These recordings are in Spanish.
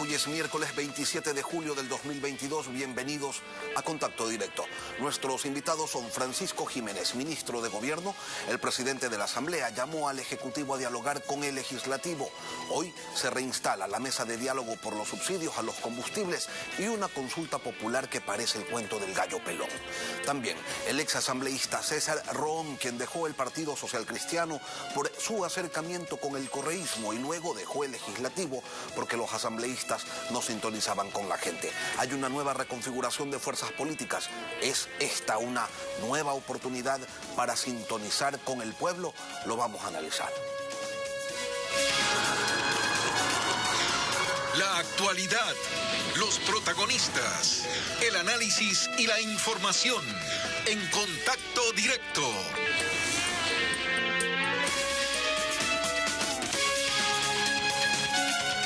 Hoy es miércoles 27 de julio del 2022. Bienvenidos a Contacto Directo. Nuestros invitados son Francisco Jiménez, ministro de Gobierno. El presidente de la Asamblea llamó al Ejecutivo a dialogar con el Legislativo. Hoy se reinstala la mesa de diálogo por los subsidios a los combustibles y una consulta popular que parece el cuento del gallo pelón. También el exasambleísta César Roón, quien dejó el Partido Social Cristiano por su acercamiento con el correísmo y luego dejó el Legislativo porque los asambleístas no sintonizaban con la gente. Hay una nueva reconfiguración de fuerzas políticas. ¿Es esta una nueva oportunidad para sintonizar con el pueblo? Lo vamos a analizar. La actualidad, los protagonistas, el análisis y la información en Contacto Directo.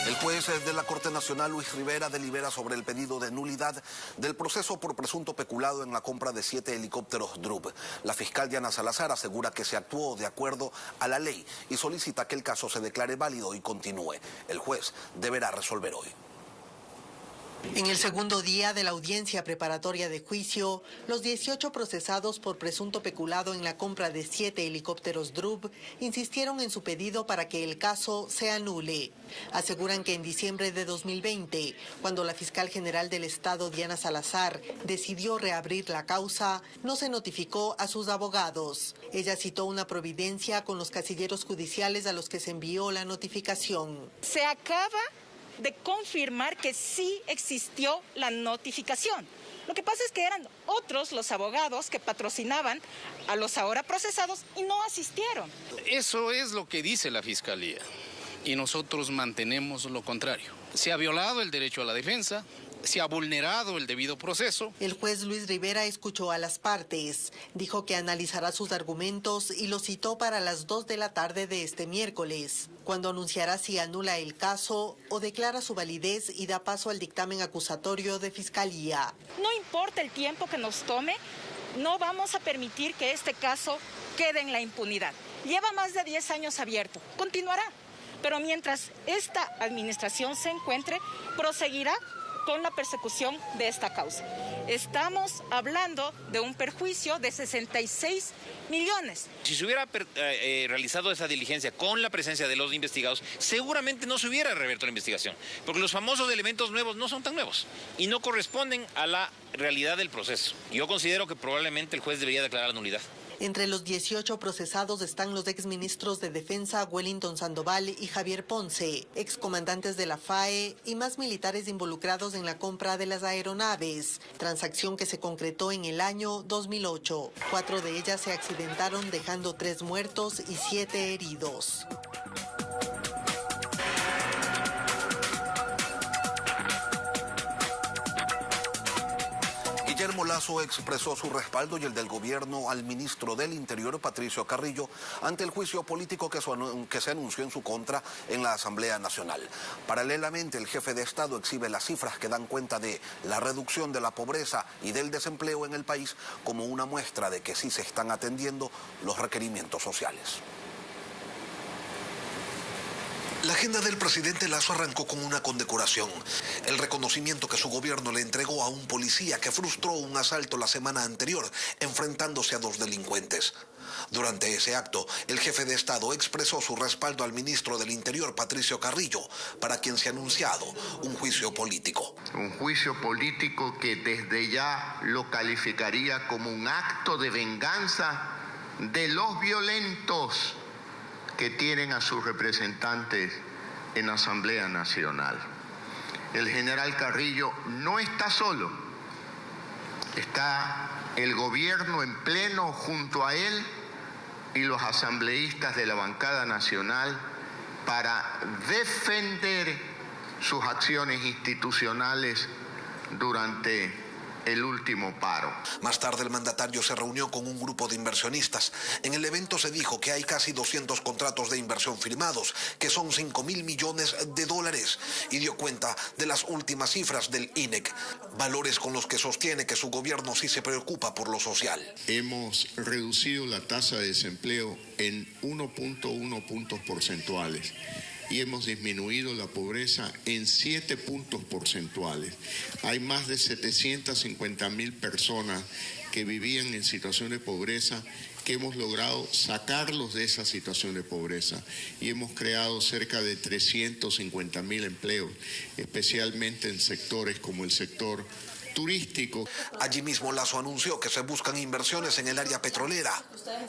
El juez de la Corte Nacional, Luis Rivera, delibera sobre el pedido de nulidad del proceso por presunto peculado en la compra de 7 helicópteros DRUB. La fiscal Diana Salazar asegura que se actuó de acuerdo a la ley y solicita que el caso se declare válido y continúe. El juez deberá resolver hoy. En el segundo día de la audiencia preparatoria de juicio, los 18 procesados por presunto peculado en la compra de 7 helicópteros DRUB insistieron en su pedido para que el caso se anule. Aseguran que en diciembre de 2020, cuando la fiscal general del Estado, Diana Salazar, decidió reabrir la causa, no se notificó a sus abogados. Ella citó una providencia con los casilleros judiciales a los que se envió la notificación. Se acaba de confirmar que sí existió la notificación. Lo que pasa es que eran otros los abogados que patrocinaban a los ahora procesados y no asistieron. Eso es lo que dice la Fiscalía y nosotros mantenemos lo contrario. Se ha violado el derecho a la defensa, se ha vulnerado el debido proceso. El juez Luis Rivera escuchó a las partes, dijo que analizará sus argumentos y los citó para las 2 de la tarde de este miércoles, cuando anunciará si anula el caso o declara su validez y da paso al dictamen acusatorio de Fiscalía. No importa el tiempo que nos tome, no vamos a permitir que este caso quede en la impunidad. Lleva más de 10 años abierto, continuará, pero mientras esta administración se encuentre, proseguirá con la persecución de esta causa. Estamos hablando de un perjuicio de 66 millones. Si se hubiera realizado esa diligencia con la presencia de los investigados, seguramente no se hubiera reabierto la investigación, porque los famosos elementos nuevos no son tan nuevos y no corresponden a la realidad del proceso. Yo considero que probablemente el juez debería declarar la nulidad. Entre los 18 procesados están los exministros de Defensa Wellington Sandoval y Javier Ponce, excomandantes de la FAE y más militares involucrados en la compra de las aeronaves, transacción que se concretó en el año 2008. 4 de ellas se accidentaron dejando 3 muertos y 7 heridos. Guillermo Lasso expresó su respaldo y el del gobierno al ministro del Interior, Patricio Carrillo, ante el juicio político que se anunció en su contra en la Asamblea Nacional. Paralelamente, el jefe de Estado exhibe las cifras que dan cuenta de la reducción de la pobreza y del desempleo en el país como una muestra de que sí se están atendiendo los requerimientos sociales. La agenda del presidente Lasso arrancó con una condecoración, el reconocimiento que su gobierno le entregó a un policía que frustró un asalto la semana anterior, enfrentándose a 2 delincuentes. Durante ese acto, el jefe de Estado expresó su respaldo al ministro del Interior, Patricio Carrillo, para quien se ha anunciado un juicio político. Un juicio político que desde ya lo calificaría como un acto de venganza de los violentos que tienen a sus representantes en la Asamblea Nacional. El general Carrillo no está solo, está el gobierno en pleno junto a él y los asambleístas de la bancada nacional para defender sus acciones institucionales durante el último paro. Más tarde el mandatario se reunió con un grupo de inversionistas. En el evento se dijo que hay casi 200 contratos de inversión firmados, que son 5.000 millones de dólares, y dio cuenta de las últimas cifras del INEC, valores con los que sostiene que su gobierno sí se preocupa por lo social. Hemos reducido la tasa de desempleo en 1.1 puntos porcentuales. y hemos disminuido la pobreza en 7 puntos porcentuales. Hay más de 750.000 personas que vivían en situación de pobreza, que hemos logrado sacarlos de esa situación de pobreza y hemos creado cerca de 350.000 empleos, especialmente en sectores como el sector turístico. Allí mismo Lasso anunció que se buscan inversiones en el área petrolera,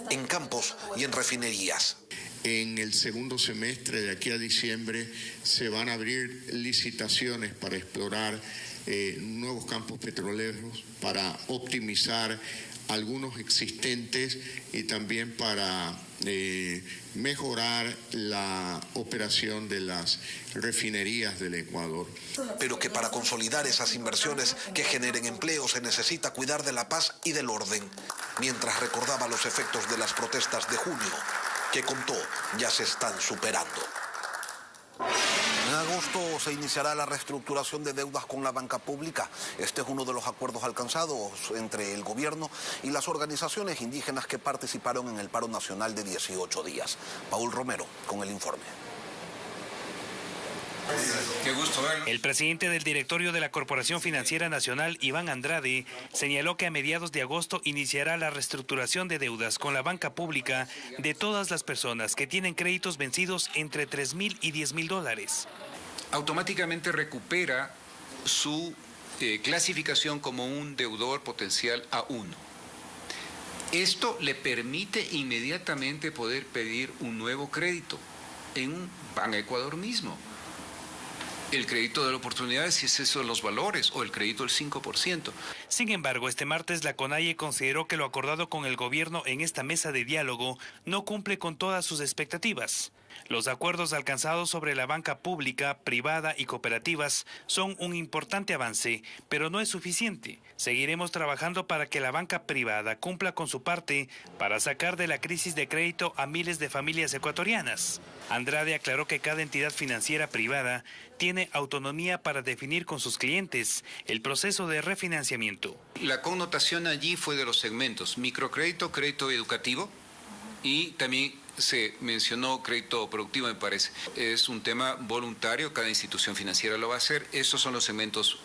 en campos y en refinerías. En el segundo semestre, de aquí a diciembre, se van a abrir licitaciones para explorar nuevos campos petroleros, para optimizar algunos existentes y también para mejorar la operación de las refinerías del Ecuador. Pero que para consolidar esas inversiones que generen empleo se necesita cuidar de la paz y del orden, mientras recordaba los efectos de las protestas de junio, que contó ya se están superando. En agosto se iniciará la reestructuración de deudas con la banca pública. Este es uno de los acuerdos alcanzados entre el gobierno y las organizaciones indígenas que participaron en el paro nacional de 18 días. Paul Romero con el informe. Qué gusto verlo. El presidente del directorio de la Corporación Financiera Nacional, Iván Andrade, señaló que a mediados de agosto iniciará la reestructuración de deudas con la banca pública de todas las personas que tienen créditos vencidos entre $3,000 y $10,000. Automáticamente recupera su clasificación como un deudor potencial A1. Esto le permite inmediatamente poder pedir un nuevo crédito en un Banco Ecuador mismo. El crédito de la oportunidad, si es eso de los valores, o el crédito del 5%. Sin embargo, este martes la CONAIE consideró que lo acordado con el gobierno en esta mesa de diálogo no cumple con todas sus expectativas. Los acuerdos alcanzados sobre la banca pública, privada y cooperativas son un importante avance, pero no es suficiente. Seguiremos trabajando para que la banca privada cumpla con su parte para sacar de la crisis de crédito a miles de familias ecuatorianas. Andrade aclaró que cada entidad financiera privada tiene autonomía para definir con sus clientes el proceso de refinanciamiento. La connotación allí fue de los segmentos: microcrédito, crédito educativo y también se mencionó crédito productivo, me parece. Es un tema voluntario, cada institución financiera lo va a hacer. Esos son los segmentos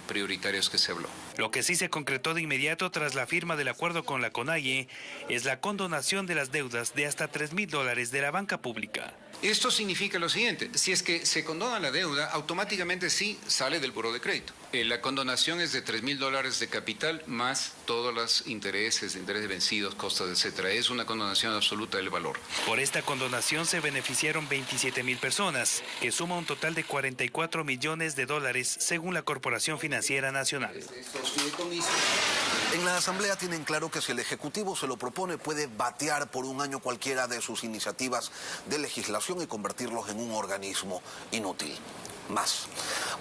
prioritarios que se habló. Lo que sí se concretó de inmediato tras la firma del acuerdo con la CONAIE es la condonación de las deudas de hasta $3,000 de la banca pública. Esto significa lo siguiente: si es que se condona la deuda, automáticamente sí sale del buró de crédito. La condonación es de $3,000 de capital más todos los intereses vencidos, costas, etcétera. Es una condonación absoluta del valor. Por esta condonación se beneficiaron 27,000 personas, que suma un total de $44 millones según la Corporación Financiera Nacional. En la Asamblea tienen claro que si el Ejecutivo se lo propone puede batear por un año cualquiera de sus iniciativas de legislación y convertirlos en un organismo inútil. Más.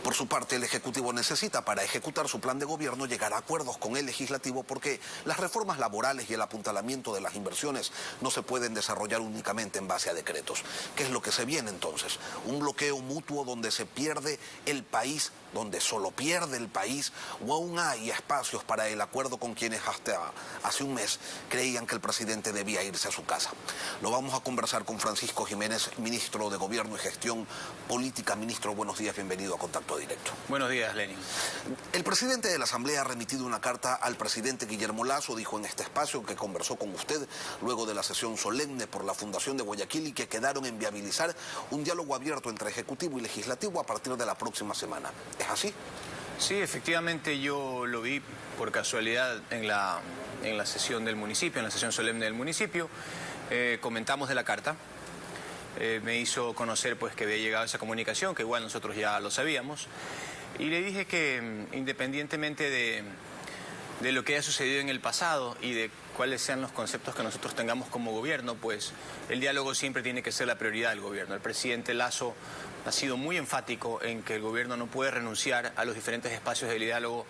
Por su parte, el Ejecutivo necesita para ejecutar su plan de gobierno llegar a acuerdos con el Legislativo porque las reformas laborales y el apuntalamiento de las inversiones no se pueden desarrollar únicamente en base a decretos. ¿Qué es lo que se viene entonces? Un bloqueo mutuo donde se pierde el país, donde solo pierde el país, o aún hay espacios para el acuerdo con quienes hasta hace un mes creían que el presidente debía irse a su casa. Lo vamos a conversar con Francisco Jiménez, ministro de Gobierno y Gestión Política. Ministro, buenos días, bienvenido a Contacto Directo. Buenos días, Lenin. El presidente de la Asamblea ha remitido una carta al presidente Guillermo Lasso, dijo en este espacio que conversó con usted luego de la sesión solemne por la Fundación de Guayaquil y que quedaron en viabilizar un diálogo abierto entre Ejecutivo y Legislativo a partir de la próxima semana. ¿Es así? Sí, efectivamente yo lo vi por casualidad en la sesión del municipio, en la sesión solemne del municipio. Comentamos de la carta. Me hizo conocer pues que había llegado esa comunicación, que igual nosotros ya lo sabíamos. Y le dije que independientemente de lo que haya sucedido en el pasado y de cuáles sean los conceptos que nosotros tengamos como gobierno, pues el diálogo siempre tiene que ser la prioridad del gobierno. El presidente Lasso ha sido muy enfático en que el gobierno no puede renunciar a los diferentes espacios del diálogo,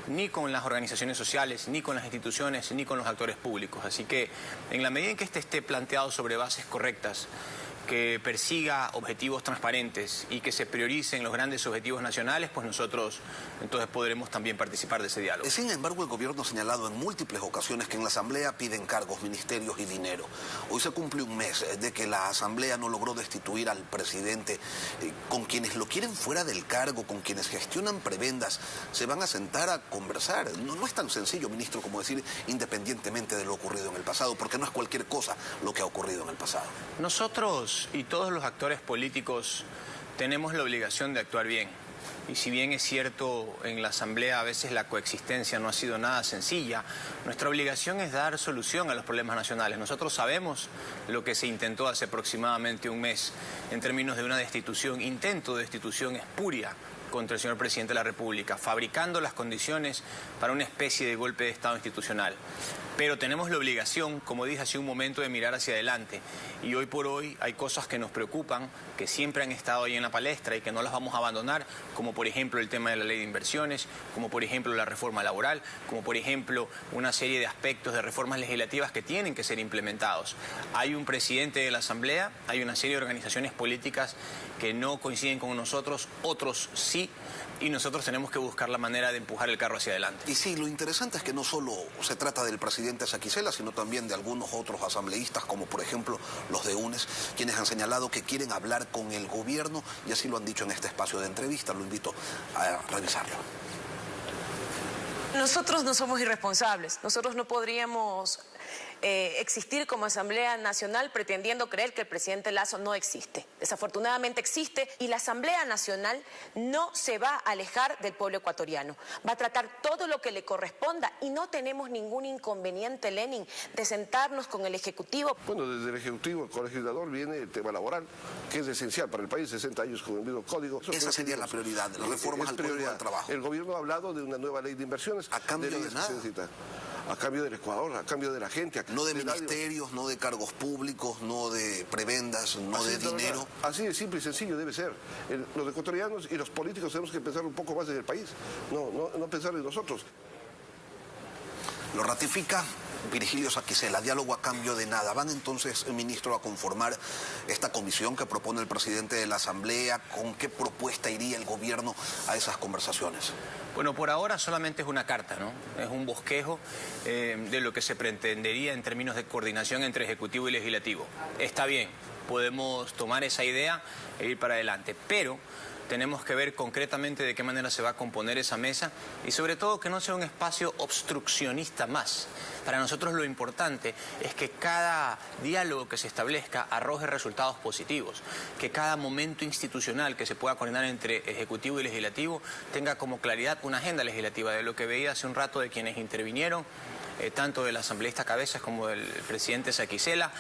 ni con las organizaciones sociales, ni con las instituciones, ni con los actores públicos. Así que en la medida en que este esté planteado sobre bases correctas, que persiga objetivos transparentes y que se prioricen los grandes objetivos nacionales, pues nosotros entonces podremos también participar de ese diálogo. Sin embargo, el gobierno ha señalado en múltiples ocasiones que en la Asamblea piden cargos, ministerios y dinero. Hoy se cumple un mes de que la Asamblea no logró destituir al presidente. Con quienes lo quieren fuera del cargo, con quienes gestionan prebendas, se van a sentar a conversar. No es tan sencillo, ministro, como decir independientemente de lo ocurrido en el pasado, porque no es cualquier cosa lo que ha ocurrido en el pasado. Nosotros y todos los actores políticos tenemos la obligación de actuar bien. Y si bien es cierto, en la Asamblea a veces la coexistencia no ha sido nada sencilla, nuestra obligación es dar solución a los problemas nacionales. Nosotros sabemos lo que se intentó hace aproximadamente un mes en términos de una destitución, intento de destitución espuria contra el señor presidente de la República, fabricando las condiciones para una especie de golpe de Estado institucional. Pero tenemos la obligación, como dije hace un momento, de mirar hacia adelante. Y hoy por hoy hay cosas que nos preocupan, que siempre han estado ahí en la palestra y que no las vamos a abandonar, como por ejemplo el tema de la ley de inversiones, como por ejemplo la reforma laboral, como por ejemplo una serie de aspectos de reformas legislativas que tienen que ser implementados. Hay un presidente de la Asamblea, hay una serie de organizaciones políticas que no coinciden con nosotros, otros sí, y nosotros tenemos que buscar la manera de empujar el carro hacia adelante. Y sí, lo interesante es que no solo se trata del presidente Saquicela, sino también de algunos otros asambleístas, como por ejemplo los de UNES, quienes han señalado que quieren hablar con el gobierno, y así lo han dicho en este espacio de entrevista. Lo invito a revisarlo. Nosotros no somos irresponsables. Nosotros no podríamos existir como Asamblea Nacional pretendiendo creer que el presidente Lasso no existe. Desafortunadamente existe, y la Asamblea Nacional no se va a alejar del pueblo ecuatoriano. Va a tratar todo lo que le corresponda y no tenemos ningún inconveniente, Lenin, de sentarnos con el Ejecutivo. Bueno, desde el Ejecutivo, el colegislador, viene el tema laboral, que es esencial para el país, 60 años con el mismo código. Esa sería la prioridad, de las reformas al Código del Trabajo. El gobierno ha hablado de una nueva ley de inversiones. ¿A cambio de nada? A cambio del Ecuador, a cambio de la gente. No de ministerios, no de cargos públicos, no de prebendas, no de dinero. Así de simple y sencillo debe ser. Los ecuatorianos y los políticos tenemos que pensar un poco más en el país, no pensar en nosotros. Lo ratifica Virgilio Saquicela, diálogo a cambio de nada. Van entonces, ministro, a conformar esta comisión que propone el presidente de la Asamblea. ¿Con qué propuesta iría el gobierno a esas conversaciones? Bueno, por ahora solamente es una carta, ¿no? Es un bosquejo de lo que se pretendería en términos de coordinación entre Ejecutivo y Legislativo. Está bien, podemos tomar esa idea e ir para adelante, pero tenemos que ver concretamente de qué manera se va a componer esa mesa y sobre todo que no sea un espacio obstruccionista más. Para nosotros lo importante es que cada diálogo que se establezca arroje resultados positivos, que cada momento institucional que se pueda coordinar entre Ejecutivo y Legislativo tenga como claridad una agenda legislativa. De lo que veía hace un rato de quienes intervinieron, tanto del asambleísta Cabezas como del presidente Saquicela,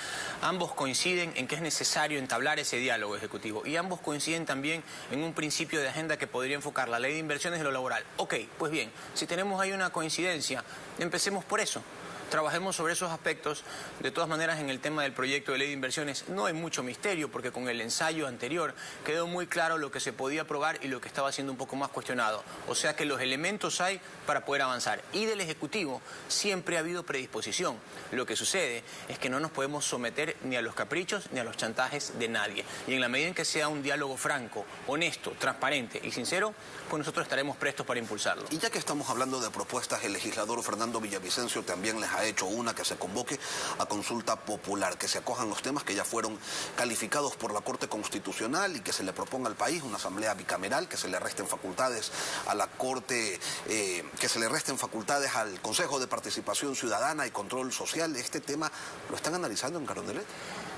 ambos coinciden en que es necesario entablar ese diálogo ejecutivo y ambos coinciden también en un principio de agenda que podría enfocar la ley de inversiones y lo laboral. Ok, pues bien, si tenemos ahí una coincidencia, empecemos por eso. Trabajemos sobre esos aspectos. De todas maneras, en el tema del proyecto de ley de inversiones no hay mucho misterio, porque con el ensayo anterior quedó muy claro lo que se podía aprobar y lo que estaba siendo un poco más cuestionado. O sea que los elementos hay para poder avanzar. Y del Ejecutivo siempre ha habido predisposición. Lo que sucede es que no nos podemos someter ni a los caprichos ni a los chantajes de nadie. Y en la medida en que sea un diálogo franco, honesto, transparente y sincero, pues nosotros estaremos prestos para impulsarlo. Y ya que estamos hablando de propuestas, el legislador Fernando Villavicencio también les ha hecho una: que se convoque a consulta popular, que se acojan los temas que ya fueron calificados por la Corte Constitucional y que se le proponga al país una asamblea bicameral, que se le resten facultades a la Corte, que se le resten facultades al Consejo de Participación Ciudadana y Control Social. ¿Este tema lo están analizando en Carondelet?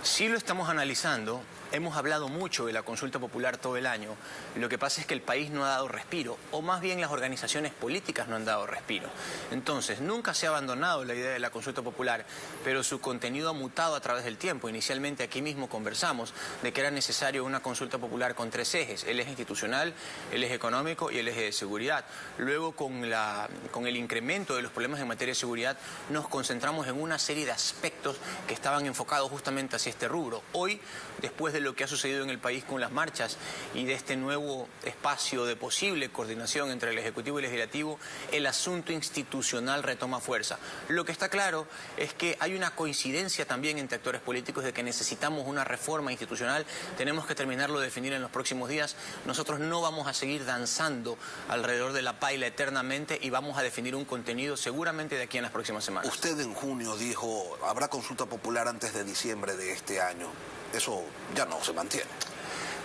Sí lo estamos analizando. Hemos hablado mucho de la consulta popular todo el año. Lo que pasa es que el país no ha dado respiro, o más bien las organizaciones políticas no han dado respiro. Entonces, nunca se ha abandonado la idea de la consulta popular, pero su contenido ha mutado a través del tiempo. Inicialmente aquí mismo conversamos de que era necesario una consulta popular con tres ejes: el eje institucional, el eje económico y el eje de seguridad. Luego, con el incremento de los problemas en materia de seguridad, nos concentramos en una serie de aspectos que estaban enfocados justamente hacia este rubro. Hoy, después de de lo que ha sucedido en el país con las marchas y de este nuevo espacio de posible coordinación entre el Ejecutivo y el Legislativo, el asunto institucional retoma fuerza. Lo que está claro es que hay una coincidencia también entre actores políticos de que necesitamos una reforma institucional. Tenemos que terminarlo de definir en los próximos días. Nosotros no vamos a seguir danzando alrededor de la paila eternamente y vamos a definir un contenido seguramente de aquí en las próximas semanas. Usted en junio dijo, habrá consulta popular antes de diciembre de este año. Eso ya no se mantiene.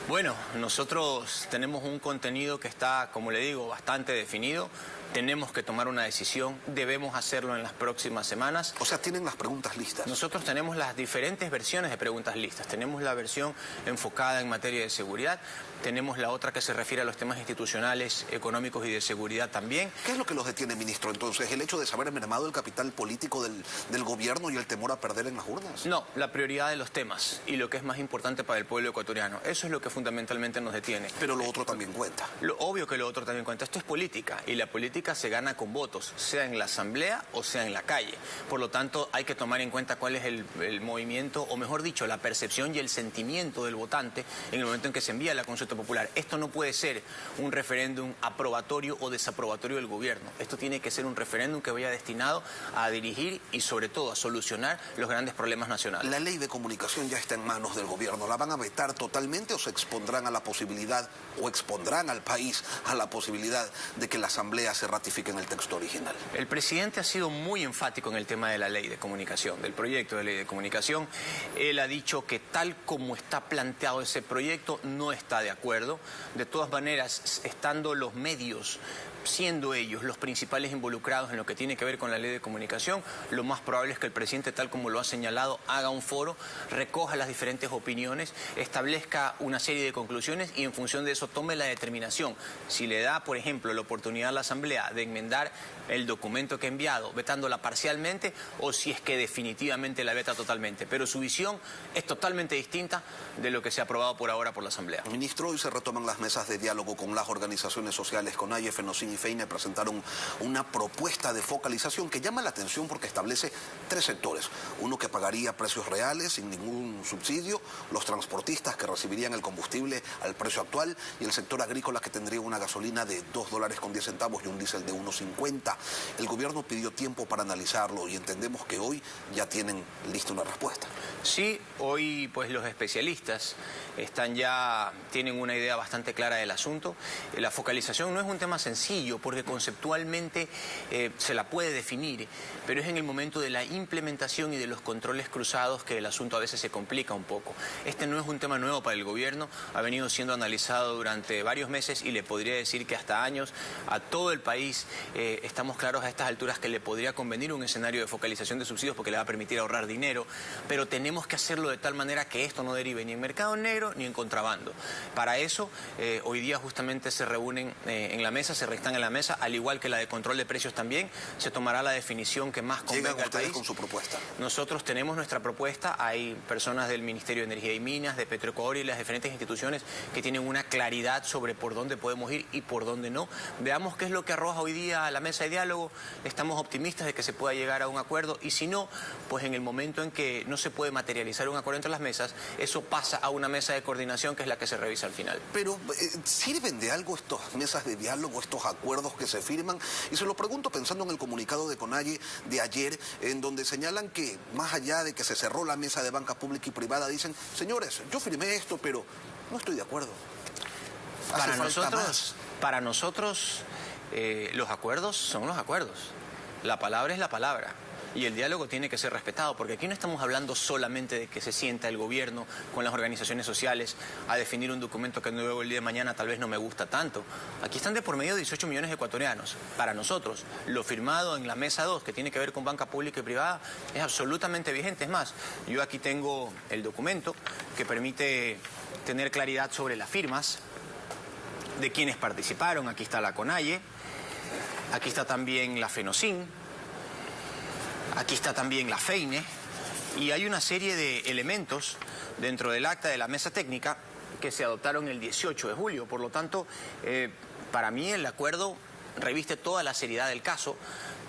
Bueno, nosotros tenemos un contenido que está, como le digo, bastante definido. Tenemos que tomar una decisión, debemos hacerlo en las próximas semanas. O sea, ¿tienen las preguntas listas? Nosotros tenemos las diferentes versiones de preguntas listas. Tenemos la versión enfocada en materia de seguridad, tenemos la otra que se refiere a los temas institucionales, económicos y de seguridad también. ¿Qué es lo que los detiene, ministro, entonces? ¿El hecho de saber mermado el capital político del gobierno y el temor a perder en las urnas? No, la prioridad de los temas y lo que es más importante para el pueblo ecuatoriano. Eso es lo que fundamentalmente nos detiene. Pero lo otro también cuenta. Obvio que lo otro también cuenta. Esto es política y la política se gana con votos, sea en la asamblea o sea en la calle. Por lo tanto, hay que tomar en cuenta cuál es el movimiento, o mejor dicho, la percepción y el sentimiento del votante en el momento en que se envía la consulta popular. Esto no puede ser un referéndum aprobatorio o desaprobatorio del gobierno. Esto tiene que ser un referéndum que vaya destinado a dirigir y sobre todo a solucionar los grandes problemas nacionales. La ley de comunicación ya está en manos del gobierno. ¿La van a vetar totalmente o se expondrán a la posibilidad, o expondrán al país a la posibilidad de que la asamblea se ratifique en el texto original? El presidente ha sido muy enfático en el tema de la ley de comunicación, del proyecto de ley de comunicación. Él ha dicho que tal como está planteado ese proyecto no está de acuerdo. De todas maneras, estando los medios, siendo ellos los principales involucrados en lo que tiene que ver con la ley de comunicación, lo más probable es que el presidente, tal como lo ha señalado, haga un foro, recoja las diferentes opiniones, establezca una serie de conclusiones y en función de eso tome la determinación. Si le da, por ejemplo, la oportunidad a la Asamblea de enmendar el documento que ha enviado, vetándola parcialmente, o si es que definitivamente la veta totalmente. Pero su visión es totalmente distinta de lo que se ha aprobado por ahora por la Asamblea. Ministro, hoy se retoman las mesas de diálogo con las organizaciones sociales. CONAIE, FENOCIN y FEINE presentaron una propuesta de focalización que llama la atención porque establece 3 sectores. Uno que pagaría precios reales sin ningún subsidio, los transportistas que recibirían el combustible al precio actual y el sector agrícola que tendría una gasolina de $2.10 y un diésel de 1.50. El gobierno pidió tiempo para analizarlo y entendemos que hoy ya tienen lista una respuesta. Sí, hoy pues los especialistas tienen una idea bastante clara del asunto. La focalización no es un tema sencillo porque conceptualmente se la puede definir, pero es en el momento de la implementación y de los controles cruzados que el asunto a veces se complica un poco. Este no es un tema nuevo para el gobierno, ha venido siendo analizado durante varios meses y le podría decir que hasta años a todo el país estamos claros a estas alturas que le podría convenir un escenario de focalización de subsidios porque le va a permitir ahorrar dinero, pero tenemos que hacerlo de tal manera que esto no derive ni en mercado negro ni en contrabando. Para eso, hoy día justamente se reúnen en la mesa, se están en la mesa, al igual que la de control de precios también, se tomará la definición que más convenga al país. Con su propuesta. Nosotros tenemos nuestra propuesta, hay personas del Ministerio de Energía y Minas, de Petroecuador y las diferentes instituciones que tienen una claridad sobre por dónde podemos ir y por dónde no. Veamos qué es lo que arroja hoy día a la mesa de diálogo, estamos optimistas de que se pueda llegar a un acuerdo y si no, pues en el momento en que no se puede materializar un acuerdo entre las mesas, eso pasa a una mesa de coordinación que es la que se revisa al final. Pero, ¿sirven de algo estas mesas de diálogo, estos acuerdos que se firman? Y se lo pregunto pensando en el comunicado de CONAIE de ayer, en donde señalan que, más allá de que se cerró la mesa de banca pública y privada, dicen, señores, yo firmé esto, pero no estoy de acuerdo. Para nosotros, los acuerdos son los acuerdos. La palabra es la palabra. Y el diálogo tiene que ser respetado, porque aquí no estamos hablando solamente de que se sienta el gobierno con las organizaciones sociales a definir un documento que luego el día de mañana tal vez no me gusta tanto. Aquí están de por medio 18 millones de ecuatorianos. Para nosotros, lo firmado en la mesa 2, que tiene que ver con banca pública y privada, es absolutamente vigente. Es más, yo aquí tengo el documento que permite tener claridad sobre las firmas de quienes participaron. Aquí está la CONAIE, aquí está también la FENOCIN, aquí está también la FEINE y hay una serie de elementos dentro del acta de la mesa técnica que se adoptaron el 18 de julio. Por lo tanto, para mí el acuerdo reviste toda la seriedad del caso,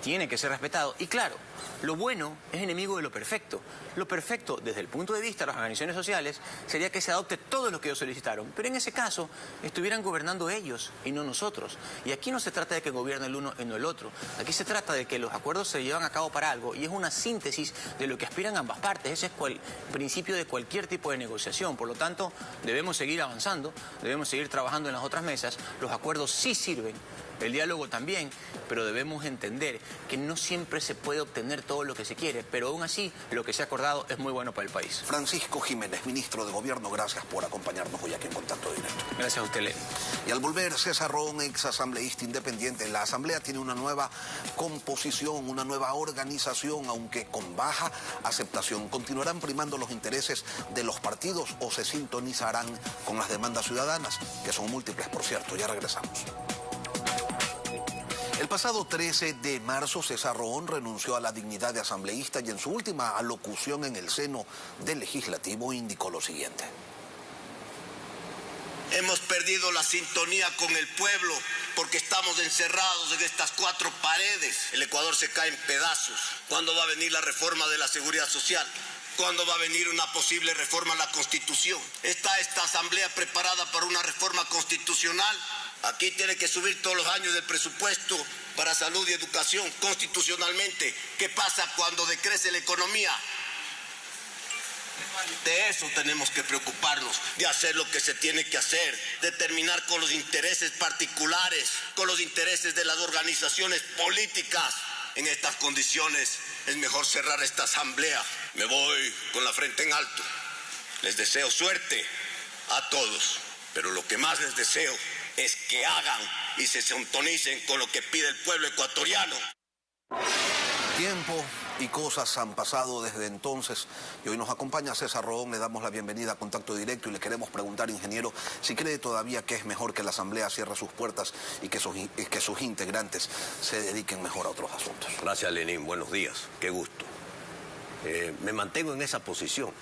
tiene que ser respetado. Y claro, lo bueno es enemigo de lo perfecto. Lo perfecto, desde el punto de vista de las organizaciones sociales, sería que se adopte todo lo que ellos solicitaron. Pero en ese caso, estuvieran gobernando ellos y no nosotros. Y aquí no se trata de que gobierne el uno y no el otro. Aquí se trata de que los acuerdos se llevan a cabo para algo y es una síntesis de lo que aspiran ambas partes. Ese es el principio de cualquier tipo de negociación. Por lo tanto, debemos seguir avanzando, debemos seguir trabajando en las otras mesas. Los acuerdos sí sirven, el diálogo también, pero debemos entender que no siempre se puede obtener todo lo que se quiere, pero aún así lo que se ha acordado es muy bueno para el país. Francisco Jiménez, ministro de Gobierno, gracias por acompañarnos hoy aquí en Contacto Directo. Gracias a usted, Lenin. Y al volver, César Roón, ex asambleísta independiente. La Asamblea tiene una nueva composición, una nueva organización, aunque con baja aceptación. ¿Continuarán primando los intereses de los partidos o se sintonizarán con las demandas ciudadanas, que son múltiples, por cierto? Ya regresamos. El pasado 13 de marzo, César Roón renunció a la dignidad de asambleísta y en su última alocución en el seno del Legislativo indicó lo siguiente. Hemos perdido la sintonía con el pueblo porque estamos encerrados en estas cuatro paredes. El Ecuador se cae en pedazos. ¿Cuándo va a venir la reforma de la seguridad social? ¿Cuándo va a venir una posible reforma a la Constitución? ¿Está esta asamblea preparada para una reforma constitucional? Aquí tiene que subir todos los años el presupuesto para salud y educación constitucionalmente. ¿Qué pasa cuando decrece la economía? De eso tenemos que preocuparnos, de hacer lo que se tiene que hacer, de terminar con los intereses particulares, con los intereses de las organizaciones políticas. En estas condiciones es mejor cerrar esta asamblea. Me voy con la frente en alto. Les deseo suerte a todos, pero lo que más les deseo es que hagan y se sintonicen con lo que pide el pueblo ecuatoriano. Tiempo y cosas han pasado desde entonces y hoy nos acompaña César Roón. Le damos la bienvenida a Contacto Directo y le queremos preguntar, ingeniero, si cree todavía que es mejor que la Asamblea cierre sus puertas y que sus integrantes se dediquen mejor a otros asuntos. Gracias, Lenín. Buenos días. Qué gusto. Me mantengo en esa posición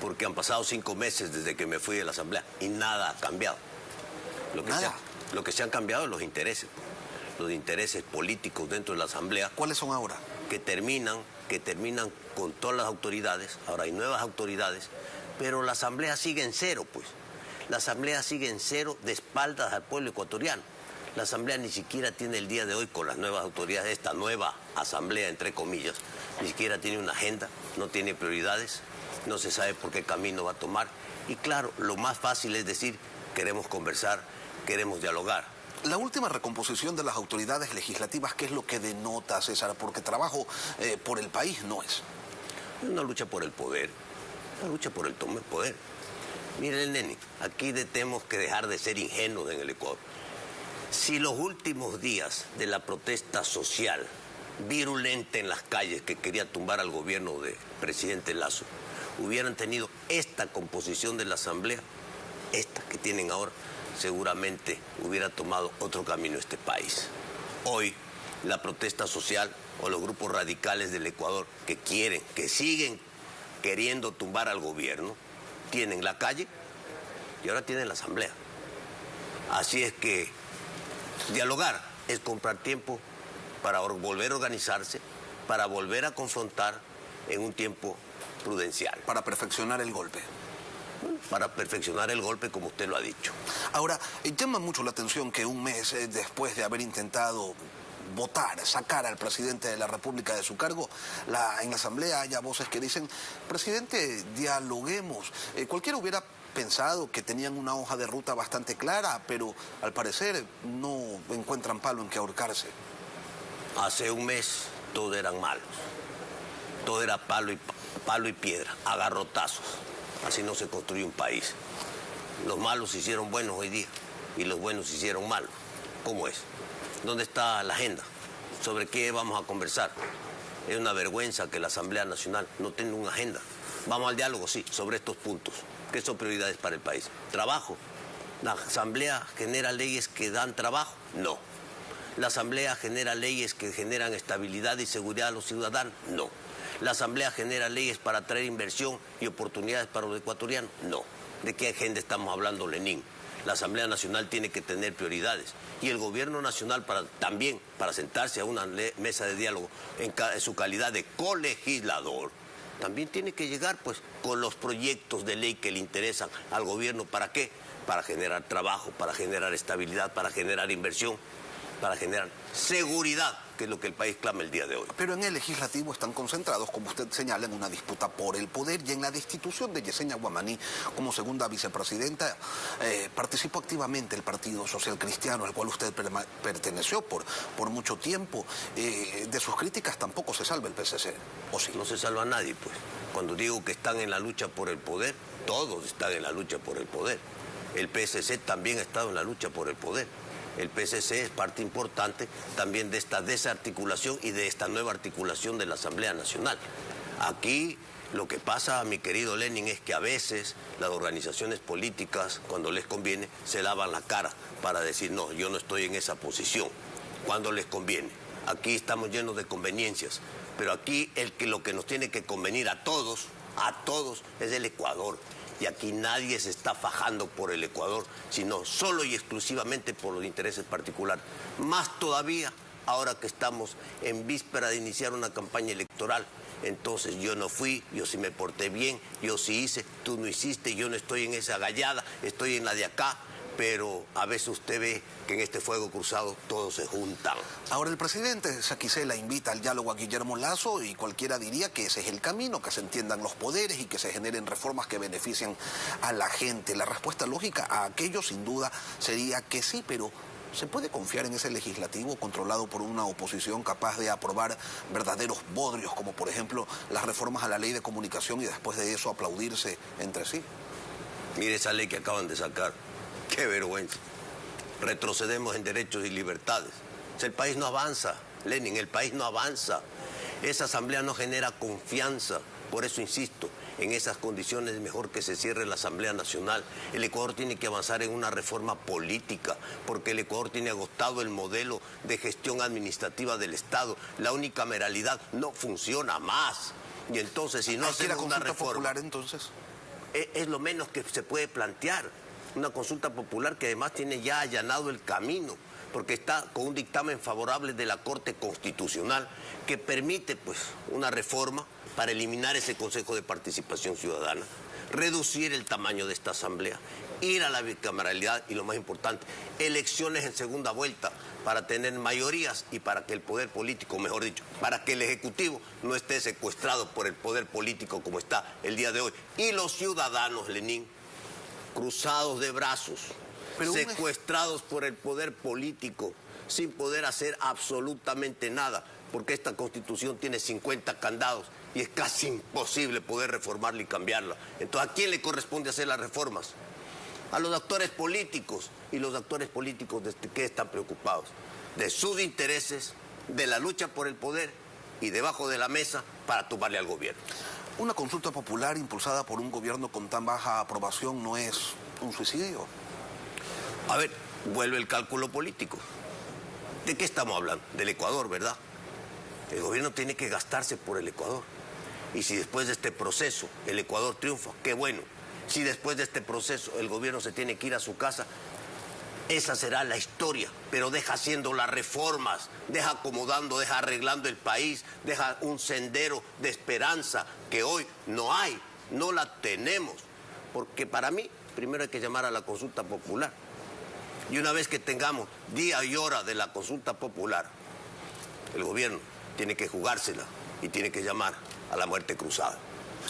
porque han pasado 5 meses desde que me fui de la Asamblea y nada ha cambiado. Lo que se han cambiado es los intereses políticos dentro de la Asamblea. ¿Cuáles son ahora? Que terminan con todas las autoridades. Ahora hay nuevas autoridades, pero la Asamblea sigue en cero, pues. La Asamblea sigue en cero de espaldas al pueblo ecuatoriano. La Asamblea ni siquiera tiene el día de hoy con las nuevas autoridades, esta nueva Asamblea, entre comillas, ni siquiera tiene una agenda, no tiene prioridades, no se sabe por qué camino va a tomar. Y claro, lo más fácil es decir, queremos conversar, queremos dialogar. La última recomposición de las autoridades legislativas, ¿qué es lo que denota, César? Porque trabajo por el país no es. Es una lucha por el poder, una lucha por el poder. Miren, Neni, aquí tenemos que dejar de ser ingenuos en el Ecuador. Si los últimos días de la protesta social virulenta en las calles que quería tumbar al gobierno del presidente Lasso hubieran tenido esta composición de la Asamblea, esta que tienen ahora, seguramente hubiera tomado otro camino este país. Hoy, la protesta social o los grupos radicales del Ecuador que siguen queriendo tumbar al gobierno, tienen la calle y ahora tienen la Asamblea. Así es que dialogar es comprar tiempo para volver a organizarse, para volver a confrontar en un tiempo prudencial. Para perfeccionar el golpe. Para perfeccionar el golpe, como usted lo ha dicho. Ahora, llama mucho la atención que un mes después de haber intentado sacar al presidente de la República de su cargo, en la Asamblea haya voces que dicen, presidente, dialoguemos. Cualquiera hubiera pensado que tenían una hoja de ruta bastante clara, pero al parecer no encuentran palo en que ahorcarse. Hace un mes todos eran malos. Todo era palo y piedra, a garrotazos. Así no se construye un país. Los malos se hicieron buenos hoy día y los buenos se hicieron malos. ¿Cómo es? ¿Dónde está la agenda? ¿Sobre qué vamos a conversar? Es una vergüenza que la Asamblea Nacional no tenga una agenda. Vamos al diálogo, sí, sobre estos puntos. ¿Qué son prioridades para el país? ¿Trabajo? ¿La Asamblea genera leyes que dan trabajo? No. ¿La Asamblea genera leyes que generan estabilidad y seguridad a los ciudadanos? No. ¿La Asamblea genera leyes para traer inversión y oportunidades para los ecuatorianos? No. ¿De qué agenda estamos hablando, Lenín? La Asamblea Nacional tiene que tener prioridades. Y el Gobierno Nacional también, para sentarse a una mesa de diálogo en su calidad de colegislador, también tiene que llegar pues con los proyectos de ley que le interesan al gobierno. ¿Para qué? Para generar trabajo, para generar estabilidad, para generar inversión, para generar seguridad, que es lo que el país clama el día de hoy. Pero en el legislativo están concentrados, como usted señala, en una disputa por el poder, y en la destitución de Yesenia Guamaní como segunda vicepresidenta participó activamente el Partido Social Cristiano, al cual usted perteneció por mucho tiempo. De sus críticas tampoco se salva el PSC, ¿o sí? No se salva a nadie, pues. Cuando digo que están en la lucha por el poder, todos están en la lucha por el poder. El PSC también ha estado en la lucha por el poder. El PSC es parte importante también de esta desarticulación y de esta nueva articulación de la Asamblea Nacional. Aquí lo que pasa, mi querido Lenin, es que a veces las organizaciones políticas, cuando les conviene, se lavan la cara para decir, no, yo no estoy en esa posición, cuando les conviene. Aquí estamos llenos de conveniencias, pero aquí lo que nos tiene que convenir a todos, es el Ecuador. Y aquí nadie se está fajando por el Ecuador, sino solo y exclusivamente por los intereses particulares. Más todavía ahora que estamos en víspera de iniciar una campaña electoral. Entonces yo no fui, yo sí me porté bien, yo sí hice, tú no hiciste, yo no estoy en esa gallada, estoy en la de acá. Pero a veces usted ve que en este fuego cruzado todos se juntan. Ahora el presidente Saquicela invita al diálogo a Guillermo Lasso y cualquiera diría que ese es el camino, que se entiendan los poderes y que se generen reformas que beneficien a la gente. La respuesta lógica a aquello sin duda sería que sí, pero ¿se puede confiar en ese legislativo controlado por una oposición capaz de aprobar verdaderos bodrios, como por ejemplo las reformas a la ley de comunicación y después de eso aplaudirse entre sí? Mire esa ley que acaban de sacar. ¡Qué vergüenza! Retrocedemos en derechos y libertades. El país no avanza, Lenin, el país no avanza. Esa asamblea no genera confianza. Por eso insisto, en esas condiciones es mejor que se cierre la Asamblea Nacional. El Ecuador tiene que avanzar en una reforma política, porque el Ecuador tiene agotado el modelo de gestión administrativa del Estado. La unicameralidad no funciona más. Y entonces, si no hacemos una reforma popular, entonces es lo menos que se puede plantear. Una consulta popular que además tiene ya allanado el camino, porque está con un dictamen favorable de la Corte Constitucional que permite pues una reforma para eliminar ese Consejo de Participación Ciudadana, reducir el tamaño de esta asamblea, ir a la bicameralidad y, lo más importante, elecciones en segunda vuelta para tener mayorías y para que el poder político, mejor dicho, para que el Ejecutivo no esté secuestrado por el poder político como está el día de hoy. Y los ciudadanos, Lenín, cruzados de brazos, secuestrados por el poder político, sin poder hacer absolutamente nada, porque esta Constitución tiene 50 candados y es casi imposible poder reformarla y cambiarla. Entonces, ¿a quién le corresponde hacer las reformas? A los actores políticos. ¿Y los actores políticos de qué están preocupados? De sus intereses, de la lucha por el poder y debajo de la mesa para tumbarle al gobierno. ¿Una consulta popular impulsada por un gobierno con tan baja aprobación no es un suicidio? A ver, vuelve el cálculo político. ¿De qué estamos hablando? Del Ecuador, ¿verdad? El gobierno tiene que gastarse por el Ecuador. Y si después de este proceso el Ecuador triunfa, qué bueno. Si después de este proceso el gobierno se tiene que ir a su casa, esa será la historia, pero deja haciendo las reformas, deja acomodando, deja arreglando el país, deja un sendero de esperanza que hoy no hay, no la tenemos. Porque para mí, primero hay que llamar a la consulta popular. Y una vez que tengamos día y hora de la consulta popular, el gobierno tiene que jugársela y tiene que llamar a la muerte cruzada.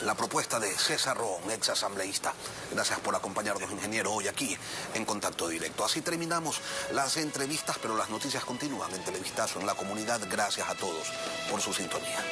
La propuesta de César Ron, ex asambleísta. Gracias por acompañarnos, ingeniero, hoy aquí en Contacto Directo. Así terminamos las entrevistas, pero las noticias continúan en Televistazo, en la comunidad. Gracias a todos por su sintonía.